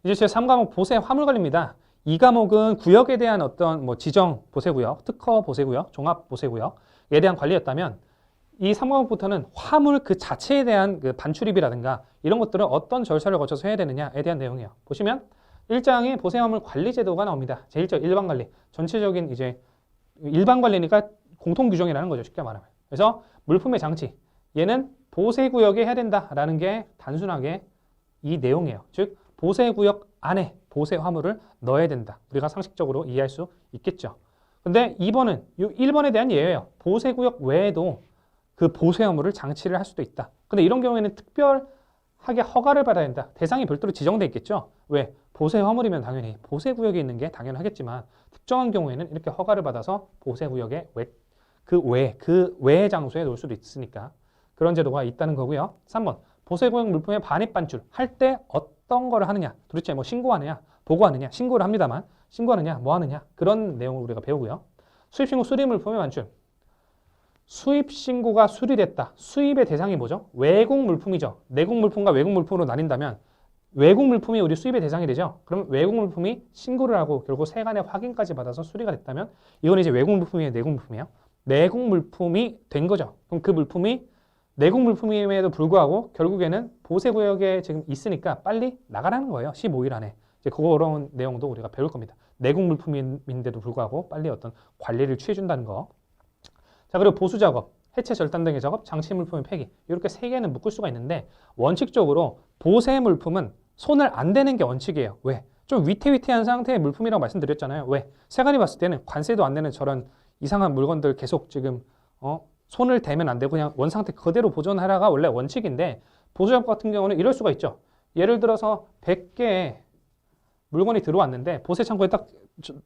이제 제 3과목 보세 화물관리입니다. 이 과목은 구역에 대한 어떤 뭐 지정 보세구역, 특허 보세구역, 종합 보세구역에 대한 관리였다면 이 3과목부터는 화물 그 자체에 대한 그 반출입이라든가 이런 것들을 어떤 절차를 거쳐서 해야 되느냐에 대한 내용이에요. 보시면 1장에 보세 화물 관리 제도가 나옵니다. 제1절 일반 관리. 전체적인 이제 일반 관리니까 공통 규정이라는 거죠. 쉽게 말하면. 그래서 물품의 장치. 얘는 보세구역에 해야 된다라는 게 단순하게 이 내용이에요. 즉 보세구역 안에 보세 화물을 넣어야 된다. 우리가 상식적으로 이해할 수 있겠죠. 근데 2번은 1번에 대한 예예요. 보세구역 외에도 그 보세 화물을 장치를 할 수도 있다. 근데 이런 경우에는 특별하게 허가를 받아야 된다. 대상이 별도로 지정돼 있겠죠. 왜? 보세 화물이면 당연히 보세구역에 있는 게 당연하겠지만 특정한 경우에는 이렇게 허가를 받아서 보세구역의 그 외의 장소에 놓을 수도 있으니까 그런 제도가 있다는 거고요. 3번 보세구역 물품의 반입 반출 할 때 어떤 거를 하느냐. 도대체 뭐 신고하느냐, 보고하느냐, 신고를 합니다만 신고하느냐, 뭐 하느냐 그런 내용을 우리가 배우고요. 수입신고 수리 물품의 반출. 수입신고가 수리됐다. 수입의 대상이 뭐죠? 외국 물품이죠. 내국 물품과 외국 물품으로 나뉜다면 외국 물품이 우리 수입의 대상이 되죠. 그럼 외국 물품이 신고를 하고 결국 세관의 확인까지 받아서 수리가 됐다면 이건 이제 외국 물품이에요, 내국 물품이에요. 내국 물품이 된 거죠. 그럼 그 물품이 내국 물품임에도 불구하고 결국에는 보세구역에 지금 있으니까 빨리 나가라는 거예요. 15일 안에. 이제 그런 내용도 우리가 배울 겁니다. 내국 물품인데도 불구하고 빨리 어떤 관리를 취해준다는 거. 자, 그리고 보수 작업, 해체 절단 등의 작업, 장치 물품의 폐기. 이렇게 세 개는 묶을 수가 있는데 원칙적으로 보세 물품은 손을 안 대는 게 원칙이에요. 왜? 좀 위태위태한 상태의 물품이라고 말씀드렸잖아요. 왜? 세간이 봤을 때는 관세도 안 내는 저런 이상한 물건들 계속 지금 손을 대면 안 되고 그냥 원상태 그대로 보존하라가 원래 원칙인데 보수작업 같은 경우는 이럴 수가 있죠. 예를 들어서 100개의 물건이 들어왔는데 보세 창고에 딱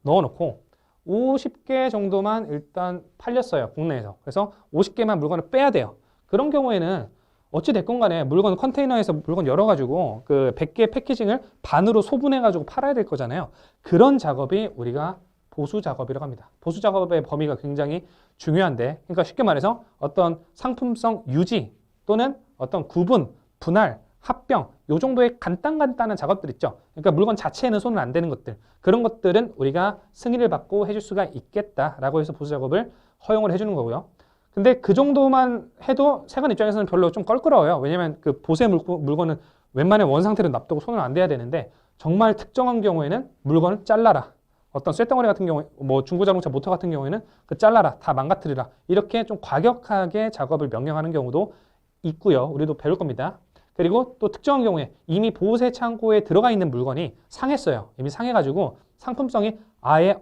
넣어놓고 50개 정도만 일단 팔렸어요. 국내에서. 그래서 50개만 물건을 빼야 돼요. 그런 경우에는 어찌 됐건 간에 물건 컨테이너에서 물건 열어가지고 그 100개 패키징을 반으로 소분해가지고 팔아야 될 거잖아요. 그런 작업이 우리가 보수 작업이라고 합니다. 보수 작업의 범위가 굉장히 중요한데, 그러니까 쉽게 말해서 어떤 상품성 유지 또는 어떤 구분, 분할, 합병, 요 정도의 간단한 작업들 있죠. 그러니까 물건 자체에는 손을 안 대는 것들. 그런 것들은 우리가 승인을 받고 해줄 수가 있겠다라고 해서 보수 작업을 허용을 해주는 거고요. 근데 그 정도만 해도 세관 입장에서는 별로 좀 껄끄러워요. 왜냐면 그 보세 물건은 웬만해 원상태로 납두고 손을 안 대야 되는데 정말 특정한 경우에는 물건을 잘라라. 어떤 쇳덩어리 같은 경우에 뭐 중고자동차 모터 같은 경우에는 그 잘라라, 다 망가뜨리라. 이렇게 좀 과격하게 작업을 명령하는 경우도 있고요. 우리도 배울 겁니다. 그리고 또 특정한 경우에 이미 보세 창고에 들어가 있는 물건이 상했어요. 이미 상해가지고 상품성이 아예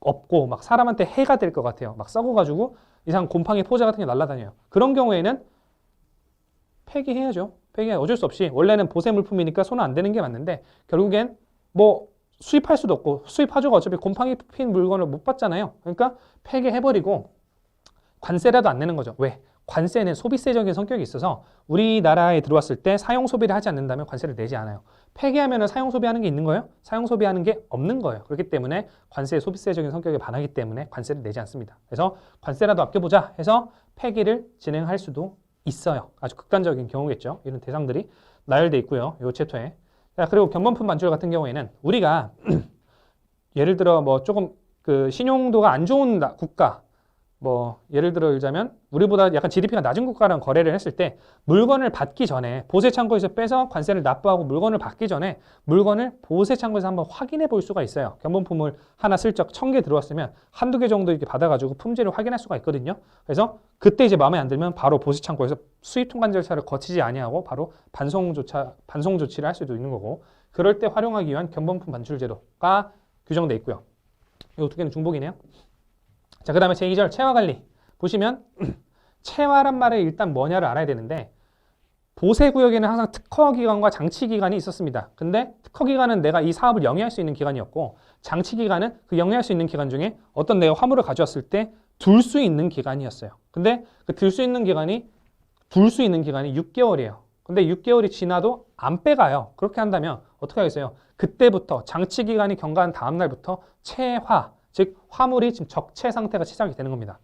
없고 막 사람한테 해가 될 것 같아요. 막 썩어가지고 이상 곰팡이 포자 같은 게 날아다녀요. 그런 경우에는 폐기해야죠. 폐기해 어쩔 수 없이 원래는 보세 물품이니까 손은 안 대는 게 맞는데 결국엔 뭐 수입할 수도 없고 수입하죠가 어차피 곰팡이 핀 물건을 못 받잖아요. 그러니까 폐기해버리고 관세라도 안 내는 거죠. 왜? 관세는 소비세적인 성격이 있어서 우리나라에 들어왔을 때 사용 소비를 하지 않는다면 관세를 내지 않아요. 폐기하면 사용 소비하는 게 있는 거예요? 사용 소비하는 게 없는 거예요. 그렇기 때문에 관세의 소비세적인 성격에 반하기 때문에 관세를 내지 않습니다. 그래서 관세라도 아껴보자 해서 폐기를 진행할 수도 있어요. 아주 극단적인 경우겠죠. 이런 대상들이 나열돼 있고요. 이 챕터에. 자, 그리고 견본품 반출 같은 경우에는 우리가 예를 들어 뭐 조금 그 신용도가 안 좋은 국가 뭐 예를 들어 들자면 우리보다 약간 GDP가 낮은 국가랑 거래를 했을 때 물건을 받기 전에 보세 창고에서 빼서 관세를 납부하고 물건을 받기 전에 물건을 보세 창고에서 한번 확인해 볼 수가 있어요. 견본품을 하나 슬쩍 1000개 들어왔으면 한두 개 정도 이렇게 받아가지고 품질을 확인할 수가 있거든요. 그래서 그때 이제 마음에 안 들면 바로 보세 창고에서 수입 통관 절차를 거치지 아니하고 바로 반송 조치를 할 수도 있는 거고 그럴 때 활용하기 위한 견본품 반출 제도가 규정돼 있고요. 이 두 개는 중복이네요. 자, 그 다음에 제2절 채화관리. 보시면 채화란 말이 일단 뭐냐를 알아야 되는데 보세구역에는 항상 특허기관과 장치기관이 있었습니다. 근데 특허기관은 내가 이 사업을 영위할 수 있는 기관이었고 장치기관은 그 영위할 수 있는 기관 중에 어떤 내가 화물을 가져왔을 때 둘 수 있는 기관이었어요. 근데 그 둘 수 있는 기관이 6개월이에요. 근데 6개월이 지나도 안 빼가요. 그렇게 한다면 어떻게 하겠어요? 그때부터 장치기관이 경과한 다음 날부터 채화 즉 화물이 지금 적체 상태가 시작이 되는 겁니다.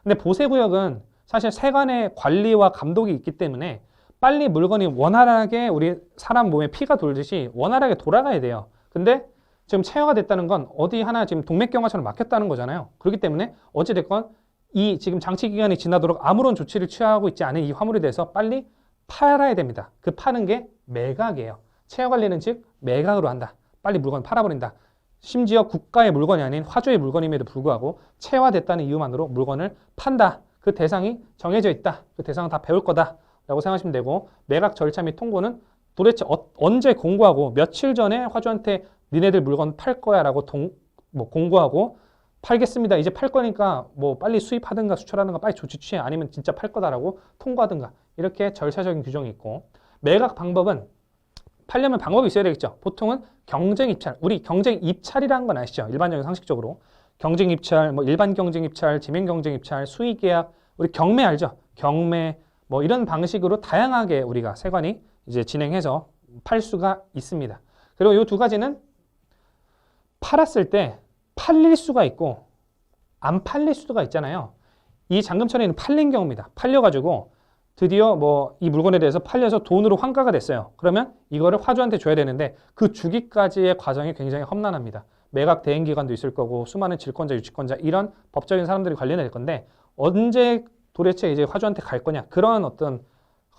근데 보세구역은 사실 세관의 관리와 감독이 있기 때문에 빨리 물건이 원활하게 우리 사람 몸에 피가 돌듯이 원활하게 돌아가야 돼요. 근데 지금 체화가 됐다는 건 어디 하나 지금 동맥경화처럼 막혔다는 거잖아요. 그렇기 때문에 어찌됐건 이 지금 장치 기간이 지나도록 아무런 조치를 취하고 있지 않은 이 화물에 대해서 빨리 팔아야 됩니다. 그 파는 게 매각이에요. 체화 관리는 즉 매각으로 한다. 빨리 물건 팔아버린다. 심지어 국가의 물건이 아닌 화주의 물건임에도 불구하고 체화됐다는 이유만으로 물건을 판다. 그 대상이 정해져 있다. 그 대상은 다 배울 거다. 라고 생각하시면 되고 매각 절차 및 통고는 도대체 언제 공고하고 며칠 전에 화주한테 니네들 물건 팔 거야 라고 공고하고 팔겠습니다. 이제 팔 거니까 뭐 빨리 수입하든가 수출하든가 빨리 조치 취해 아니면 진짜 팔 거다라고 통고하든가 이렇게 절차적인 규정이 있고 매각 방법은 팔려면 방법이 있어야 되겠죠. 보통은 경쟁 입찰. 우리 경쟁 입찰이라는 건 아시죠? 일반적인 상식적으로. 경쟁 입찰, 뭐 일반 경쟁 입찰, 지명 경쟁 입찰, 수의 계약, 우리 경매 알죠? 경매 뭐 이런 방식으로 다양하게 우리가 세관이 이제 진행해서 팔 수가 있습니다. 그리고 이 두 가지는 팔았을 때 팔릴 수가 있고 안 팔릴 수가 있잖아요. 이 잔금 처리는 팔린 경우입니다. 팔려가지고 드디어 뭐 이 물건에 대해서 팔려서 돈으로 환가가 됐어요. 그러면 이거를 화주한테 줘야 되는데 그 주기까지의 과정이 굉장히 험난합니다. 매각 대행 기간도 있을 거고 수많은 질권자, 유치권자 이런 법적인 사람들이 관련될 건데 언제 도대체 이제 화주한테 갈 거냐 그런 어떤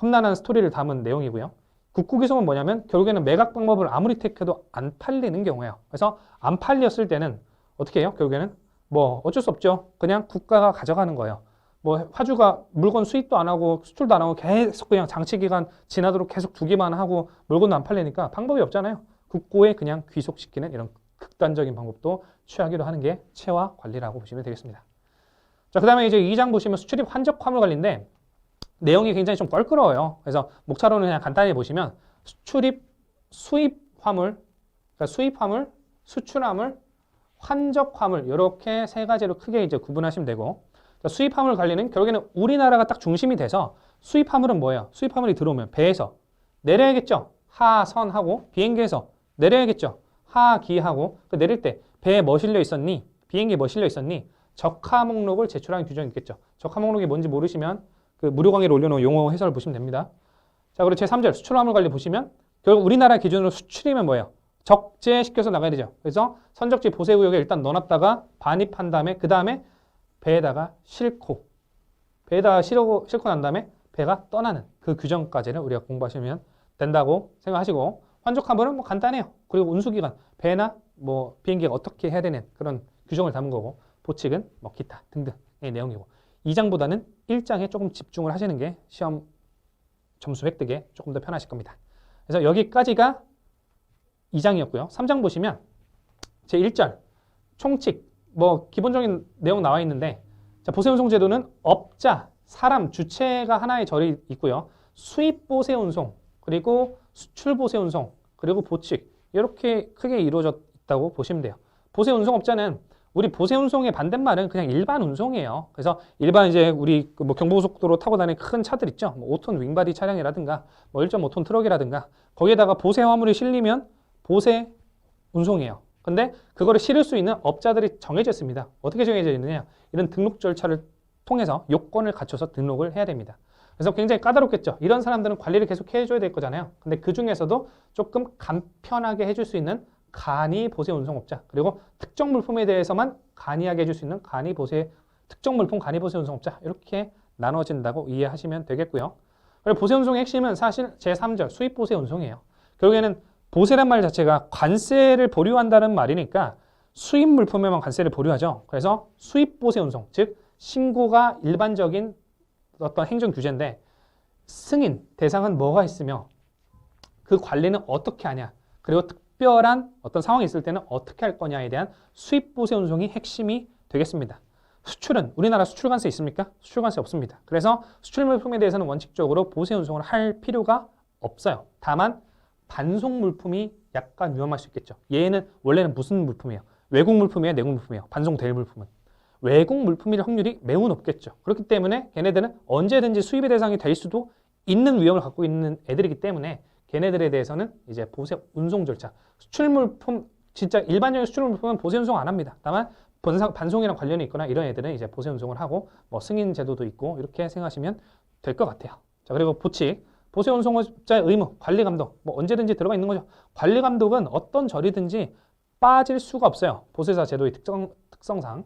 험난한 스토리를 담은 내용이고요. 국고기송은 뭐냐면 결국에는 매각 방법을 아무리 택해도 안 팔리는 경우예요. 그래서 안 팔렸을 때는 어떻게 해요? 결국에는 뭐 어쩔 수 없죠. 그냥 국가가 가져가는 거예요. 뭐 화주가 물건 수입도 안 하고 수출도 안 하고 계속 그냥 장치 기간 지나도록 계속 두기만 하고 물건도 안 팔리니까 방법이 없잖아요. 국고에 그냥 귀속시키는 이런 극단적인 방법도 취하기도 하는 게 체화 관리라고 보시면 되겠습니다. 자, 그 다음에 이제 2장 보시면 수출입 환적 화물 관리인데 내용이 굉장히 좀 껄끄러워요. 그래서 목차로는 그냥 간단히 보시면 수출입, 수입 화물, 그러니까 수입 화물, 수출 화물, 환적 화물 이렇게 세 가지로 크게 이제 구분하시면 되고 수입 화물 관리는 결국에는 우리나라가 딱 중심이 돼서 수입 화물은 뭐예요? 수입 화물이 들어오면 배에서 내려야겠죠. 하선하고 비행기에서 내려야겠죠. 하기하고 그 내릴 때 배에 뭐 실려 있었니? 비행기에 뭐 실려 있었니? 적하 목록을 제출하는 규정이 있겠죠. 적하 목록이 뭔지 모르시면 그 무료 강의로 올려놓은 용어 해설을 보시면 됩니다. 자, 그리고 제3절 수출 화물 관리 보시면 결국 우리나라 기준으로 수출이면 뭐예요? 적재시켜서 나가야 되죠. 그래서 선적지 보세구역에 일단 넣어놨다가 반입한 다음에 그 다음에 배에다가 싣고 배에다가 싣고 난 다음에 배가 떠나는 그 규정까지는 우리가 공부하시면 된다고 생각하시고 환적 화물은 뭐 간단해요. 그리고 운수기간 배나 뭐 비행기가 어떻게 해야 되는 그런 규정을 담은 거고 보칙은 뭐 기타 등등의 내용이고 2장보다는 1장에 조금 집중을 하시는 게 시험 점수 획득에 조금 더 편하실 겁니다. 그래서 여기까지가 2장이었고요. 3장 보시면 제1절 총칙 뭐 기본적인 내용 나와 있는데 자, 보세운송 제도는 업자, 사람, 주체가 하나의 절이 있고요. 수입 보세운송 그리고 수출 보세운송 그리고 보칙 이렇게 크게 이루어져 있다고 보시면 돼요. 보세운송업자는 우리 보세운송의 반대말은 그냥 일반 운송이에요. 그래서 일반 이제 우리 뭐 경부고속도로 타고 다니는 큰 차들 있죠. 뭐 5톤 윙바디 차량이라든가 뭐 1.5톤 트럭이라든가 거기에다가 보세 화물이 실리면 보세 운송이에요. 근데 그거를 실을 수 있는 업자들이 정해져 있습니다. 어떻게 정해져 있느냐? 이런 등록 절차를 통해서 요건을 갖춰서 등록을 해야 됩니다. 그래서 굉장히 까다롭겠죠. 이런 사람들은 관리를 계속 해줘야 될 거잖아요. 근데 그 중에서도 조금 간편하게 해줄 수 있는 간이 보세 운송업자 그리고 특정 물품에 대해서만 간이하게 해줄 수 있는 간이 보세 특정 물품 간이 보세 운송업자 이렇게 나눠진다고 이해하시면 되겠고요. 그리고 보세 운송의 핵심은 사실 제3절 수입 보세 운송이에요. 결국에는 보세란 말 자체가 관세를 보류한다는 말이니까 수입 물품에만 관세를 보류하죠. 그래서 수입 보세 운송 즉 신고가 일반적인 어떤 행정 규제인데 승인 대상은 뭐가 있으며 그 관리는 어떻게 하냐 그리고 특별한 어떤 상황이 있을 때는 어떻게 할 거냐에 대한 수입 보세 운송이 핵심이 되겠습니다. 수출은 우리나라 수출 관세 있습니까? 수출 관세 없습니다. 그래서 수출 물품에 대해서는 원칙적으로 보세 운송을 할 필요가 없어요. 다만 반송 물품이 약간 위험할 수 있겠죠. 얘는 원래는 무슨 물품이에요? 외국 물품이에요? 내국 물품이에요? 반송될 물품은 외국 물품일 확률이 매우 높겠죠. 그렇기 때문에 걔네들은 언제든지 수입의 대상이 될 수도 있는 위험을 갖고 있는 애들이기 때문에 걔네들에 대해서는 이제 보세 운송 절차 수출 물품 진짜 일반적인 수출 물품은 보세 운송 안 합니다. 다만 반송이랑 관련이 있거나 이런 애들은 이제 보세 운송을 하고 뭐 승인 제도도 있고 이렇게 생각하시면 될 것 같아요. 자, 그리고 보칙 보세 운송업자의 의무, 관리 감독, 뭐 언제든지 들어가 있는 거죠. 관리 감독은 어떤 절이든지 빠질 수가 없어요. 보세사 제도의 특성상.